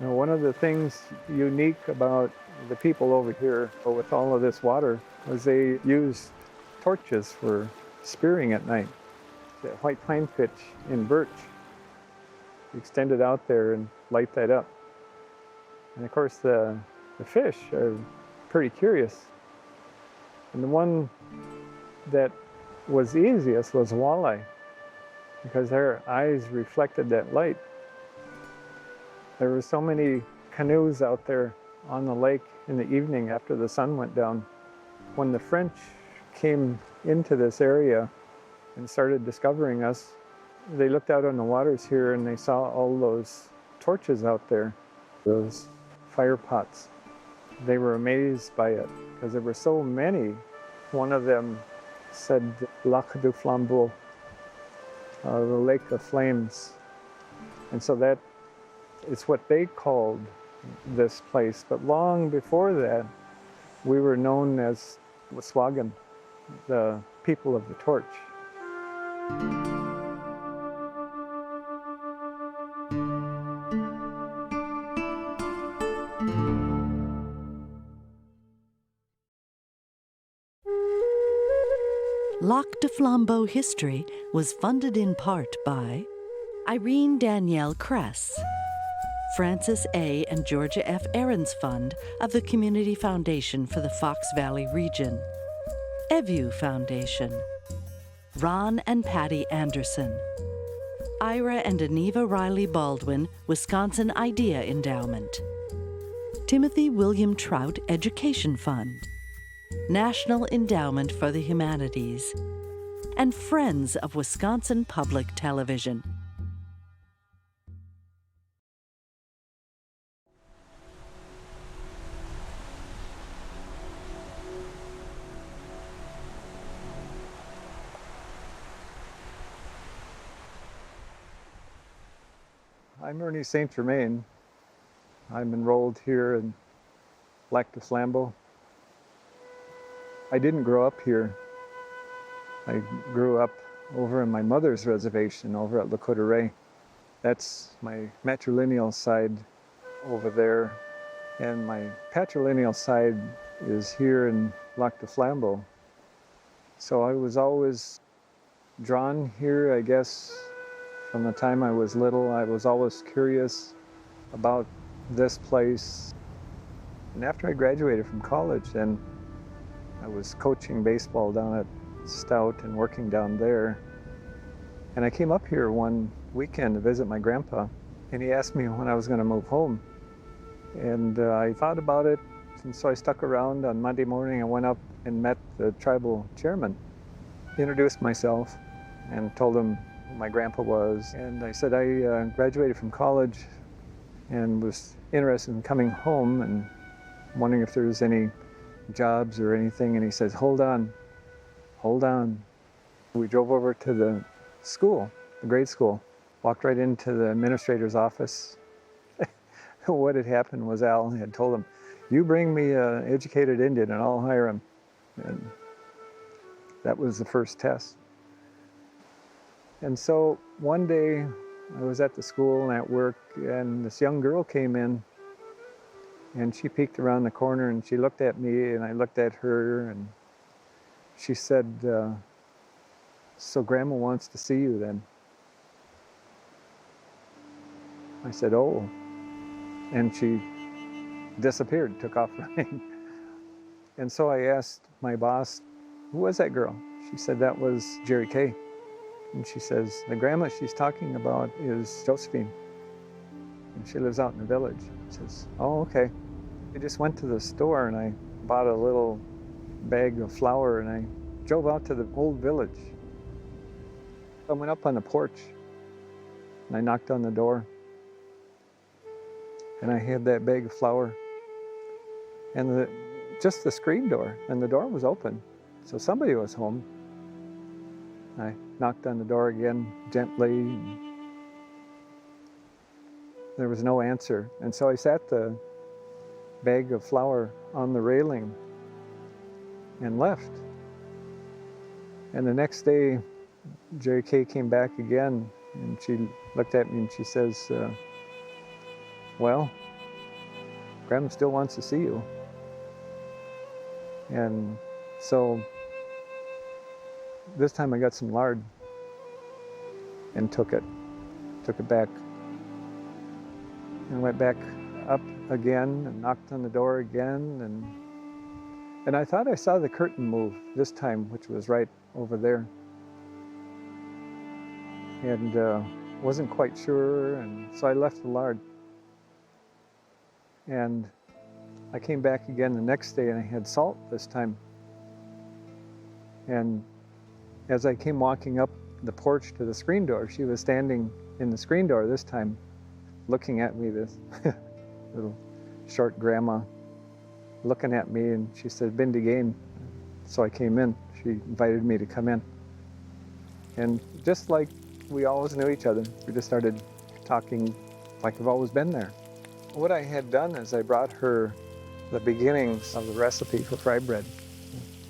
Now, one of the things unique about the people over here with all of this water was they used torches for spearing at night. The white pine pitch in birch, you extend it out there and light that up. And of course the fish are pretty curious. And the one that was easiest was walleye, because their eyes reflected that light. There were so many canoes out there on the lake in the evening after the sun went down. When the French came into this area and started discovering us, they looked out on the waters here and they saw all those torches out there, those fire pots. They were amazed by it because there were so many. One of them said Lac Du Flambeau, the Lake of Flames. And so that is what they called this place. But long before that, we were known as Waswagan, the people of the torch. Lac Du Flambeau History was funded in part by Irene Danielle Kress, Francis A. and Georgia F. Ahrens Fund of the Community Foundation for the Fox Valley Region, Evu Foundation, Ron and Patty Anderson, Ira and Aneva Riley Baldwin Wisconsin Idea Endowment, Timothy William Trout Education Fund, National Endowment for the Humanities, and Friends of Wisconsin Public Television. I'm Ernie St. Germaine. I'm enrolled here in Lac Du Flambeau. I didn't grow up here. I grew up over in my mother's reservation over at Lakota Ray. That's my matrilineal side over there. And my patrilineal side is here in Lac Du Flambeau. So I was always drawn here, I guess, from the time I was little. I was always curious about this place. And after I graduated from college, then I was coaching baseball down at Stout and working down there. And I came up here one weekend to visit my grandpa, and he asked me when I was going to move home. And I thought about it, and so I stuck around. On Monday morning, I went up and met the tribal chairman, introduced myself, and told him who my grandpa was. And I said I graduated from college and was interested in coming home and wondering if there was any jobs or anything. And he says, hold on. We drove over to the school, the grade school, walked right into the administrator's office. What had happened was Al had told him, you bring me an educated Indian and I'll hire him. And that was the first test. And so one day I was at the school and at work, and this young girl came in, and she peeked around the corner and she looked at me and I looked at her, and she said, so Grandma wants to see you then. I said, oh. And she disappeared, took off running. And so I asked my boss, who was that girl? She said, that was Jerry Kay. And she says, the grandma she's talking about is Josephine. And she lives out in the village. She says, oh, okay. I just went to the store and I bought a little bag of flour and I drove out to the old village. I went up on the porch and I knocked on the door. And I had that bag of flour and just the screen door, and the door was open. So somebody was home. I knocked on the door again gently. There was no answer. And so I sat the bag of flour on the railing and left. And the next day, Jerry Kay came back again, and she looked at me and she says, well, Grandma still wants to see you. And so this time I got some lard and took it back, and went back up again and knocked on the door again, and I thought I saw the curtain move this time, which was right over there, and wasn't quite sure, and so I left the lard. And I came back again the next day, and I had salt this time. And as I came walking up the porch to the screen door, she was standing in the screen door this time, looking at me, this little short grandma, looking at me, and she said, "Bindi Gain." So I came in. She invited me to come in. And just like we always knew each other, we just started talking like we've always been there. What I had done is I brought her the beginnings of the recipe for fry bread.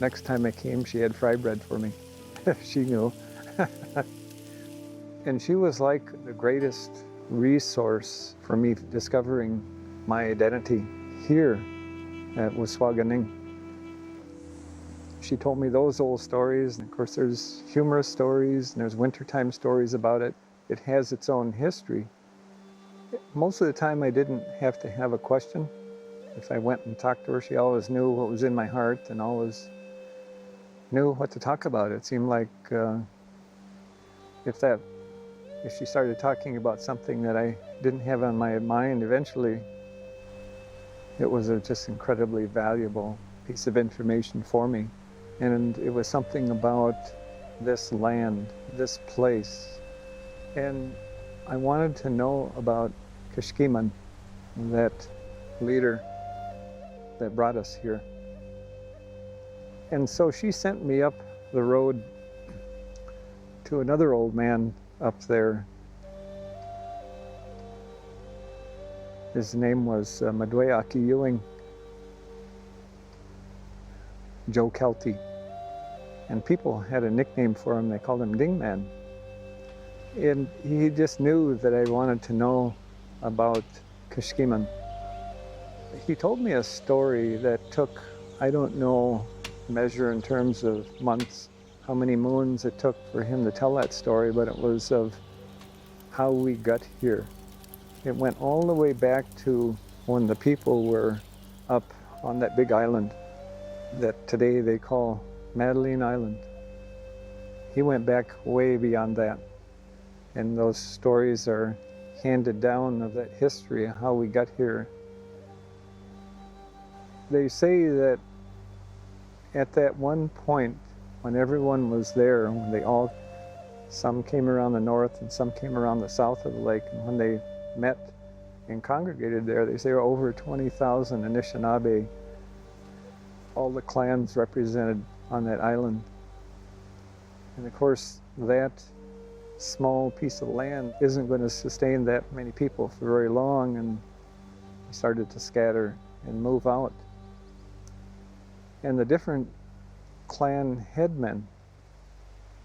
Next time I came, she had fry bread for me. She knew. And she was like the greatest resource for me discovering my identity here at Waskaganish. She told me those old stories, and of course there's humorous stories, and there's wintertime stories about it. It has its own history. Most of the time I didn't have to have a question. If I went and talked to her, she always knew what was in my heart and always knew what to talk about. It seemed like if she started talking about something that I didn't have on my mind, eventually it was a just incredibly valuable piece of information for me. And it was something about this land, this place. And I wanted to know about Kishkiman, that leader that brought us here. And so she sent me up the road to another old man up there. His name was Madwayaki Ewing, Joe Kelty. And people had a nickname for him. They called him Ding Man. And he just knew that I wanted to know about Kishkiman. He told me a story that took, I don't know, measure in terms of months, how many moons it took for him to tell that story, but it was of how we got here. It went all the way back to when the people were up on that big island that today they call Madeline Island. He went back way beyond that. And those stories are handed down of that history of how we got here. They say that at that one point, when everyone was there, when they all, some came around the north and some came around the south of the lake, and when they met and congregated there, they say there were over 20,000 Anishinaabe, all the clans represented on that island. And of course, that small piece of land isn't going to sustain that many people for very long, and we started to scatter and move out. And the different clan headmen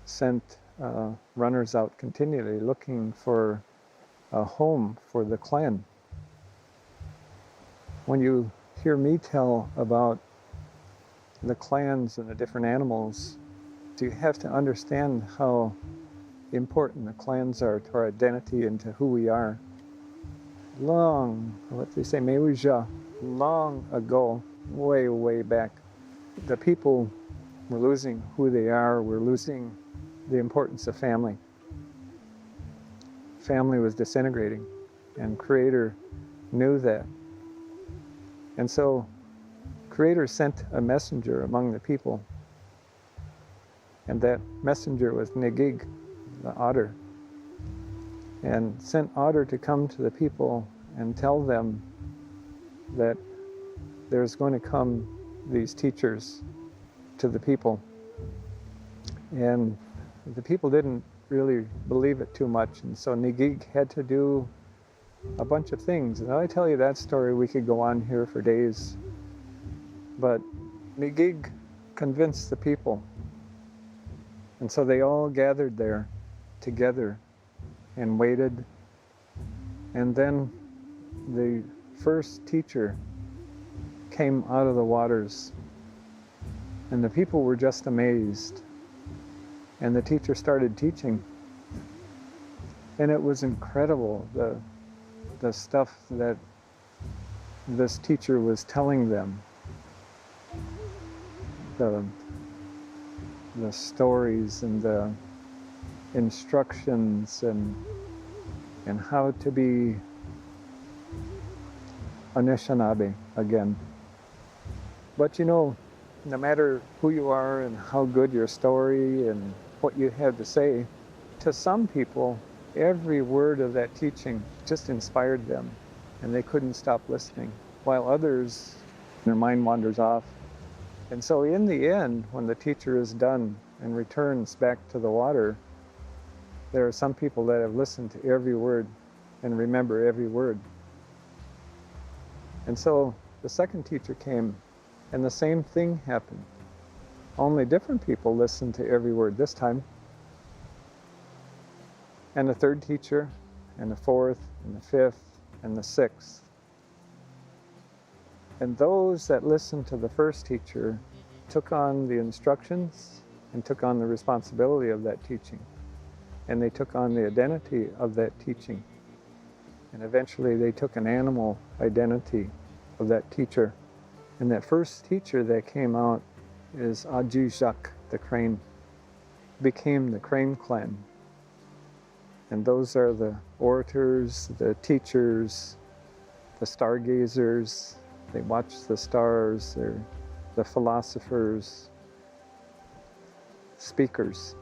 sent runners out continually looking for a home for the clan. When you hear me tell about the clans and the different animals, you have to understand how important the clans are to our identity and to who we are. Long, what they say, Mewija, long ago, way, way back, the people were losing who they are, were losing the importance of family. Family was disintegrating, and Creator knew that. And so Creator sent a messenger among the people, and that messenger was Negig, the otter, and sent Otter to come to the people and tell them that there's going to come these teachers to the people. And the people didn't really believe it too much, and so Negig had to do a bunch of things. And I tell you that story, we could go on here for days. But Negig convinced the people. And so they all gathered there together and waited. And then the first teacher came out of the waters, and the people were just amazed. And the teacher started teaching. And it was incredible, the stuff that this teacher was telling them. The stories and the instructions and how to be Anishinaabe again. But you know, no matter who you are and how good your story and what you had to say, to some people, every word of that teaching just inspired them, and they couldn't stop listening, while others, their mind wanders off. And so in the end, when the teacher is done and returns back to the water, there are some people that have listened to every word and remember every word. And so the second teacher came, and the same thing happened. Only different people listened to every word this time. And the third teacher, and the fourth, and the fifth, and the sixth. And those that listened to the first teacher took on the instructions and took on the responsibility of that teaching. And they took on the identity of that teaching. And eventually they took an animal identity of that teacher. And that first teacher that came out is Ajijak, the crane, became the Crane clan. And those are the orators, the teachers, the stargazers. They watch the stars. They're the philosophers, speakers.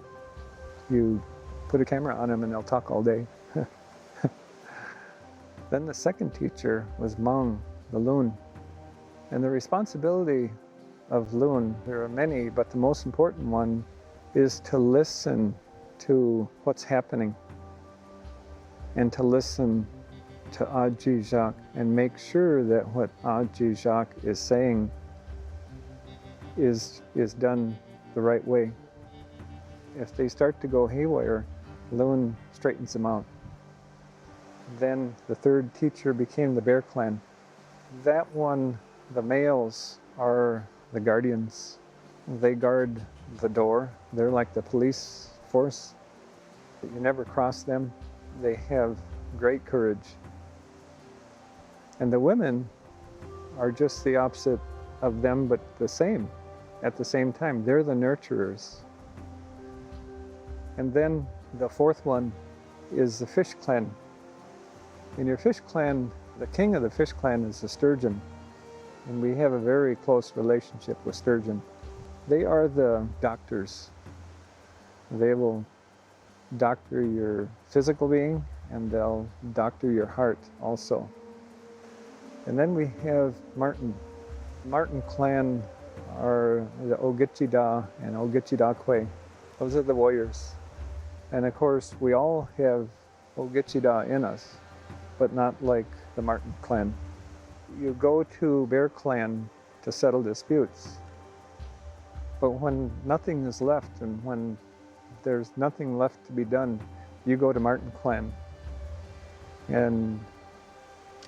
You put a camera on them and they'll talk all day. Then the second teacher was Maung, the loon. And the responsibility of loon, there are many, but the most important one is to listen to what's happening and to listen to Ajijak and make sure that what Ajijak is saying is done the right way. If they start to go haywire, loon straightens them out. Then the third teacher became the Bear Clan. That one, the males are the guardians. They guard the door. They're like the police force. You never cross them. They have great courage. And the women are just the opposite of them, but the same at the same time. They're the nurturers. And then the fourth one is the Fish Clan. In your Fish Clan, the king of the Fish Clan is the sturgeon. And we have a very close relationship with sturgeon. They are the doctors. They will doctor your physical being, and they'll doctor your heart also. And then we have Martin. Martin clan are the Ogichida and Ogichidakwe. Those are the warriors. And of course, we all have Ogichida in us, but not like the Martin clan. You go to Bear Clan to settle disputes. But when nothing is left and when there's nothing left to be done, you go to Martin Clan and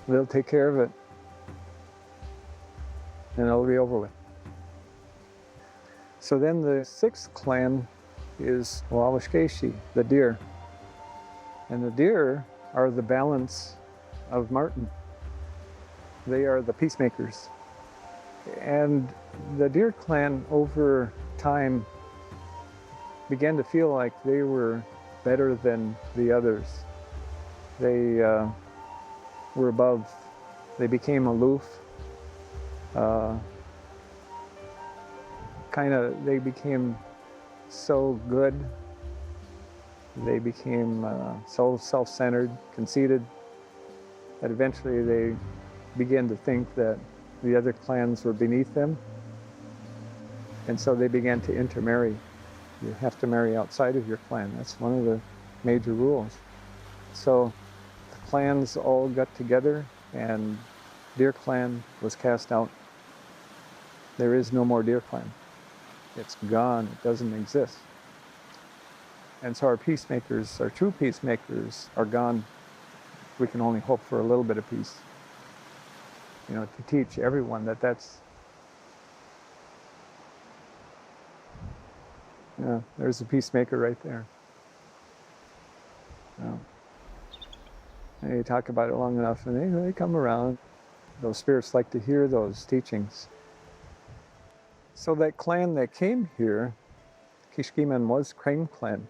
they'll take care of it and it'll be over with. So then the sixth clan is Wawashkeshi, the deer. And the deer are the balance of Martin. They are the peacemakers. And the deer clan over time began to feel like they were better than the others. They were above. They became aloof. They became so good. They became so self-centered, conceited, that eventually they began to think that the other clans were beneath them. And so they began to intermarry. You have to marry outside of your clan. That's one of the major rules. So the clans all got together and Deer Clan was cast out. There is no more Deer Clan. It's gone. It doesn't exist. And so our peacemakers, our true peacemakers, are gone. We can only hope for a little bit of peace. to teach everyone that that's, there's a peacemaker right there. And you talk about it long enough and they come around. Those spirits like to hear those teachings. So that clan that came here, Kishkiman, was Crane clan.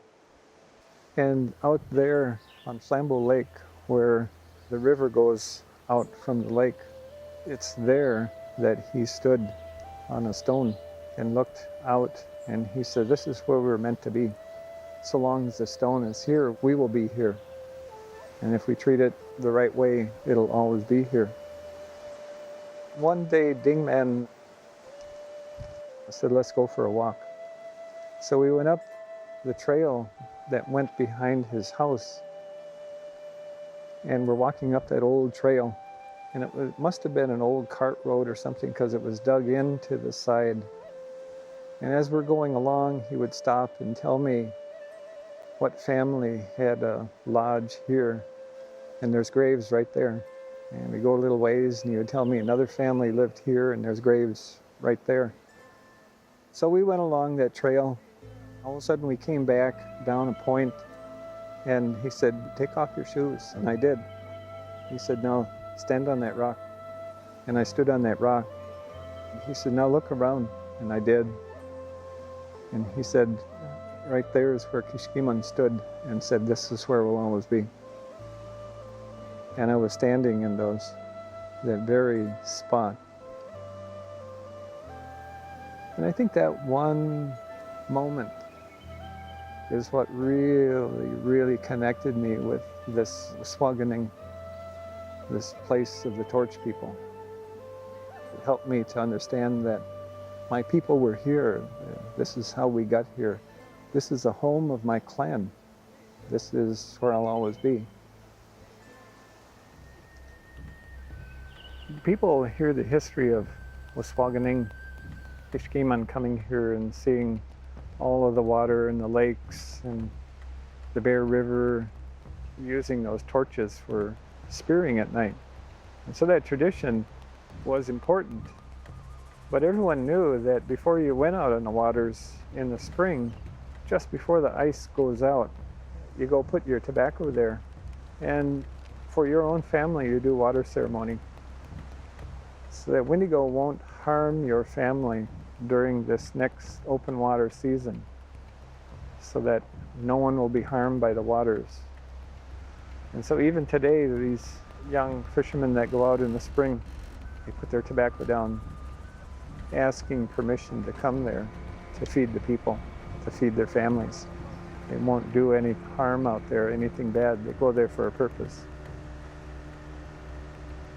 And out there on Flambeau Lake, where the river goes out from the lake, it's there that he stood on a stone and looked out, and he said, this is where we're meant to be. So long as the stone is here, we will be here. And if we treat it the right way, it'll always be here. One day, Dingman said, let's go for a walk. So we went up the trail that went behind his house. And we're walking up that old trail. And it must have been an old cart road or something, because it was dug into the side. And as we're going along, he would stop and tell me what family had a lodge here. And there's graves right there. And we go a little ways, and he would tell me another family lived here, and there's graves right there. So we went along that trail. All of a sudden, we came back down a point, and he said, take off your shoes. And I did. He said, no, stand on that rock. And I stood on that rock. He said, now look around. And I did. And he said, right there is where Kishkiman stood, and said, this is where we'll always be. And I was standing in that very spot. And I think that one moment is what really, really connected me with this Swagening, this place of the Torch people. It helped me to understand that my people were here. This is how we got here. This is the home of my clan. This is where I'll always be. People hear the history of Waswaganing, Kishkiman coming here and seeing all of the water and the lakes and the Bear River, using those torches for spearing at night. And so that tradition was important. But everyone knew that before you went out on the waters in the spring, just before the ice goes out, you go put your tobacco there. And for your own family, you do water ceremony, so that Wendigo won't harm your family during this next open water season, so that no one will be harmed by the waters. And so even today, these young fishermen that go out in the spring, they put their tobacco down, asking permission to come there to feed the people, to feed their families. They won't do any harm out there, anything bad. They go there for a purpose.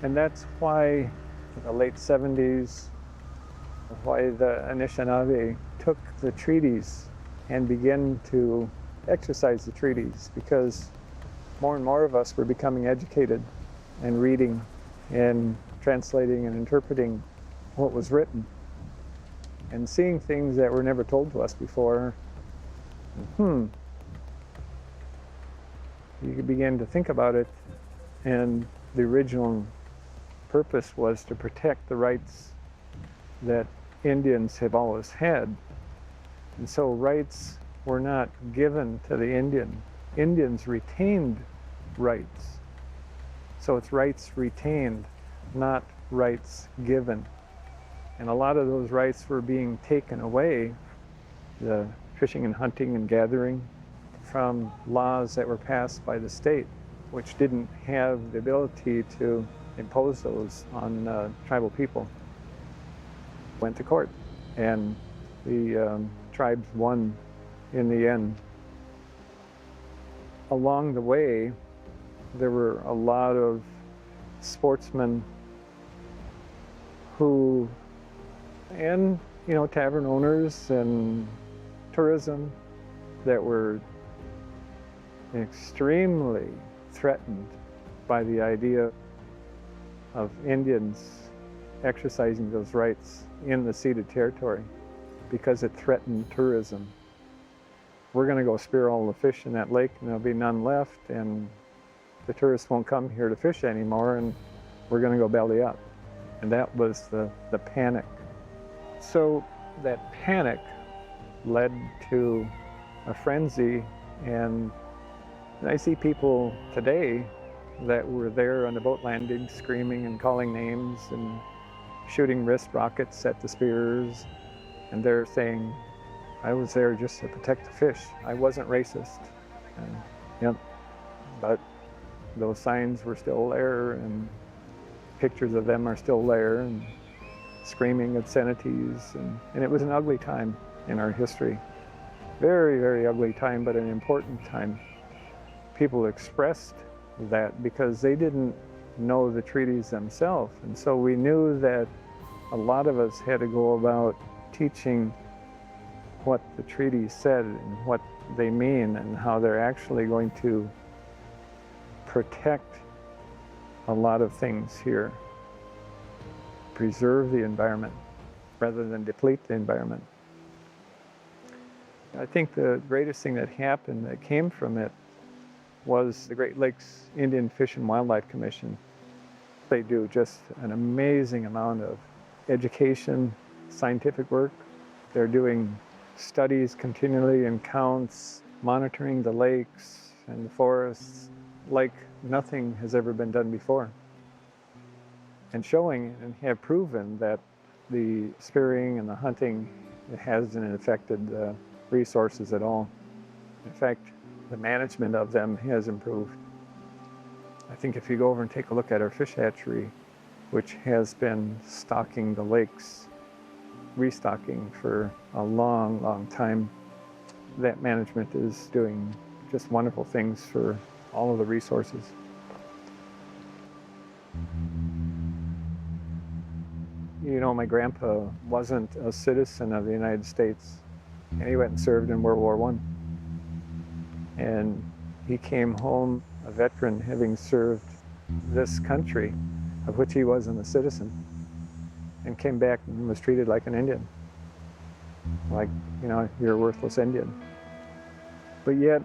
And that's why in the late 70s, why the Anishinaabe took the treaties and began to exercise the treaties, because more and more of us were becoming educated and reading and translating and interpreting what was written and seeing things that were never told to us before. You could begin to think about it, and the original purpose was to protect the rights that Indians have always had. And so rights were not given to the Indian. Indians retained rights. So it's rights retained, not rights given. And a lot of those rights were being taken away, the fishing and hunting and gathering, from laws that were passed by the state, which didn't have the ability to impose those on tribal people. Went to court, and the tribes won in the end. Along the way, there were a lot of sportsmen who, and tavern owners and tourism, that were extremely threatened by the idea of Indians exercising those rights in the ceded territory, because it threatened tourism. We're going to go spear all the fish in that lake, and there'll be none left, and the tourists won't come here to fish anymore, and we're going to go belly up. and that was the panic. So that panic led to a frenzy, and I see people today that were there on the boat landing screaming and calling names and shooting wrist rockets at the spears, and they're saying, I was there just to protect the fish. I wasn't racist. And, yep. But those signs were still there, and pictures of them are still there, and screaming obscenities, and it was an ugly time in our history. Very, very ugly time, but an important time. People expressed that because they didn't know the treaties themselves, and so we knew that a lot of us had to go about teaching what the treaties said and what they mean and how they're actually going to protect a lot of things here, preserve the environment rather than deplete the environment. I think the greatest thing that happened that came from it was the Great Lakes Indian Fish and Wildlife Commission. They do just an amazing amount of education, scientific work. They're doing studies continually and counts, monitoring the lakes and the forests like nothing has ever been done before, and showing and have proven that the spearing and the hunting hasn't affected the resources at all. In fact, the management of them has improved. I think if you go over and take a look at our fish hatchery, which has been stocking the lakes, restocking for a long, long time, that management is doing just wonderful things for all of the resources. You know, my grandpa wasn't a citizen of the United States, and he went and served in World War I. And he came home a veteran, having served this country, of which he wasn't a citizen, and came back and was treated like an Indian. Like, you know, you're a worthless Indian. But yet,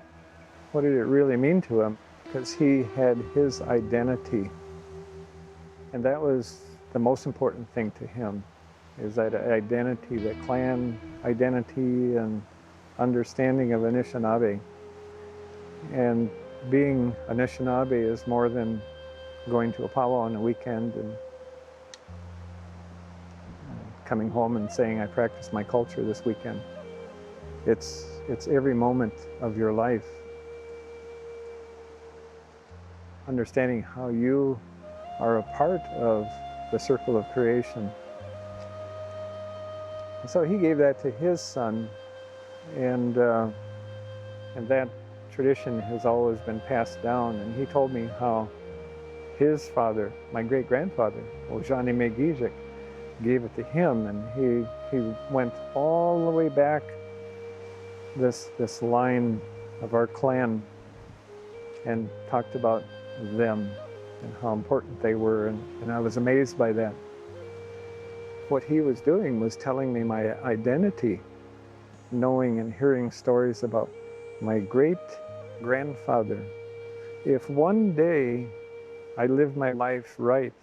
what did it really mean to him? Because he had his identity. And that was the most important thing to him, is that identity, that clan identity and understanding of Anishinaabe. And being Anishinaabe is more than going to a powwow on a weekend and coming home and saying, I practice my culture this weekend. It's every moment of your life. Understanding how you are a part of the circle of creation. And so he gave that to his son, and that tradition has always been passed down. And he told me how his father, my great-grandfather, Ojani Megijik, gave it to him, and he went all the way back this line of our clan and talked about them and how important they were, and I was amazed by that. What he was doing was telling me my identity, knowing and hearing stories about my great-grandfather. If one day I live my life right,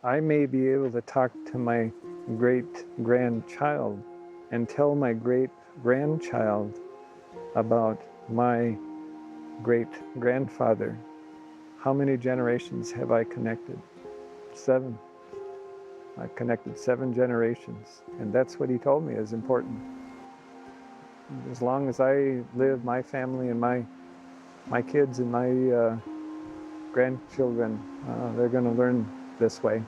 I may be able to talk to my great-grandchild and tell my great-grandchild about my great-grandfather. How many generations have I connected? 7. I've connected 7 generations, and that's what he told me is important. As long as I live, my family and my kids and my grandchildren, they're going to learn this way,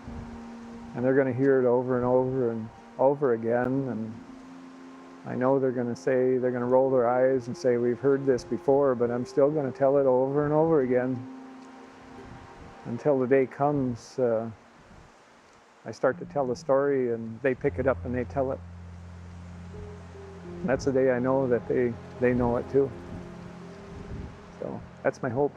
and they're going to hear it over and over and over again. And I know they're going to roll their eyes and say, we've heard this before, but I'm still going to tell it over and over again until the day comes I start to tell the story and they pick it up and they tell it. And that's the day I know that they know it too. So that's my hope.